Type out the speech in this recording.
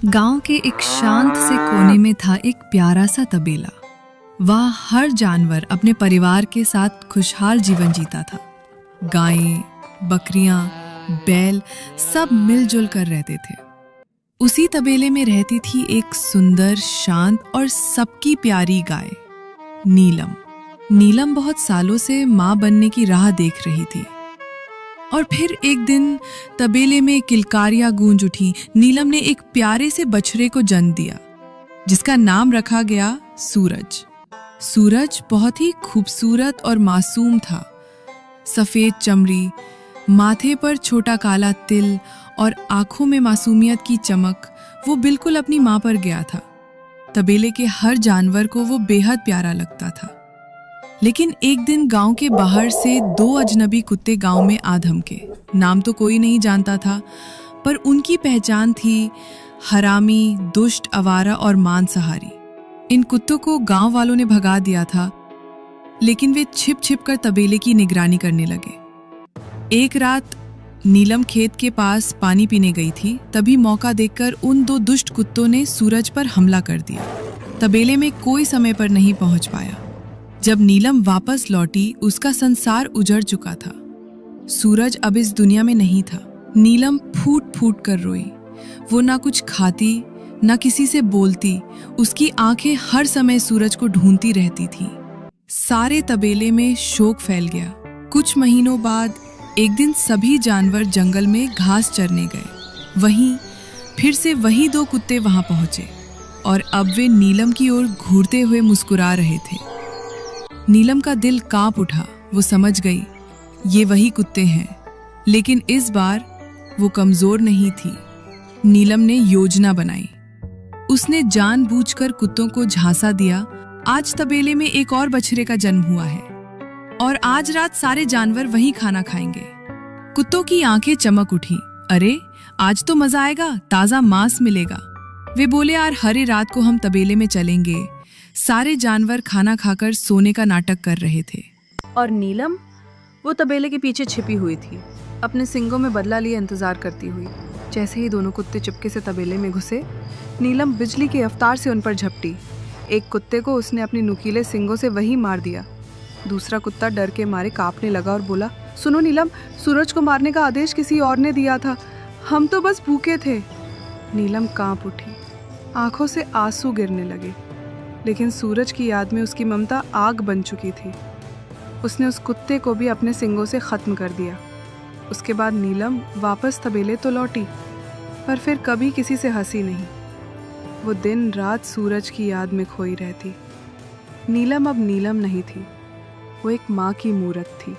गांव के एक शांत से कोने में था एक प्यारा सा तबेला। वहाँ हर जानवर अपने परिवार के साथ खुशहाल जीवन जीता था। गायें, बकरियां, बैल सब मिलजुल कर रहते थे। उसी तबेले में रहती थी एक सुंदर, शांत और सबकी प्यारी गाय, नीलम। नीलम बहुत सालों से माँ बनने की राह देख रही थी। और फिर एक दिन तबेले में किलकारियां गूंज उठी। नीलम ने एक प्यारे से बछड़े को जन्म दिया, जिसका नाम रखा गया सूरज। सूरज बहुत ही खूबसूरत और मासूम था। सफेद चमड़ी, माथे पर छोटा काला तिल और आंखों में मासूमियत की चमक, वो बिल्कुल अपनी माँ पर गया था। तबेले के हर जानवर को वो बेहद प्यारा लगता था। लेकिन एक दिन गांव के बाहर से दो अजनबी कुत्ते गांव में आ धमके। नाम तो कोई नहीं जानता था, पर उनकी पहचान थी हरामी, दुष्ट, आवारा और मांसाहारी। इन कुत्तों को गांव वालों ने भगा दिया था, लेकिन वे छिप छिप कर तबेले की निगरानी करने लगे। एक रात नीलम खेत के पास पानी पीने गई थी। तभी मौका देखकर उन दो दुष्ट कुत्तों ने सूरज पर हमला कर दिया। तबेले में कोई समय पर नहीं पहुंच पाया। जब नीलम वापस लौटी, उसका संसार उजड़ चुका था। सूरज अब इस दुनिया में नहीं था। नीलम फूट फूट कर रोई। वो ना कुछ खाती, ना किसी से बोलती। उसकी आंखें हर समय सूरज को ढूंढती रहती थीं। सारे तबेले में शोक फैल गया। कुछ महीनों बाद एक दिन सभी जानवर जंगल में घास चरने गए। वहीं फिर से वही दो कुत्ते वहां पहुंचे और अब वे नीलम की ओर घूरते हुए मुस्कुरा रहे थे। नीलम का दिल कांप उठा। वो समझ गई, ये वही कुत्ते हैं। लेकिन इस बार वो कमजोर नहीं थी। नीलम ने योजना बनाई। उसने जानबूझकर कुत्तों को झांसा दिया। आज तबेले में एक और बछड़े का जन्म हुआ है और आज रात सारे जानवर वहीं खाना खाएंगे। कुत्तों की आंखें चमक उठी। अरे, आज तो मजा आएगा, ताजा मांस मिलेगा। वे बोले, यार, हर रात को हम तबेले में चलेंगे। सारे जानवर खाना खाकर सोने का नाटक कर रहे थे और नीलम वो तबेले के पीछे छिपी हुई थी, अपने सींगों में बदला लिए इंतजार करती हुई। जैसे ही दोनों कुत्ते चुपके से तबेले में घुसे, नीलम बिजली के रफ्तार से उन पर झपटी। एक कुत्ते को उसने अपने नुकीले सींगों से वहीं मार दिया। दूसरा कुत्ता डर के मारे कांपने लगा और बोला, सुनो नीलम, सूरज को मारने का आदेश किसी और ने दिया था, हम तो बस भूखे थे। नीलम कांप उठी, आंखों से आंसू गिरने लगे। लेकिन सूरज की याद में उसकी ममता आग बन चुकी थी। उसने उस कुत्ते को भी अपने सींगों से खत्म कर दिया। उसके बाद नीलम वापस तबेले तो लौटी, पर फिर कभी किसी से हंसी नहीं। वो दिन रात सूरज की याद में खोई रहती। नीलम अब नीलम नहीं थी, वो एक माँ की मूरत थी।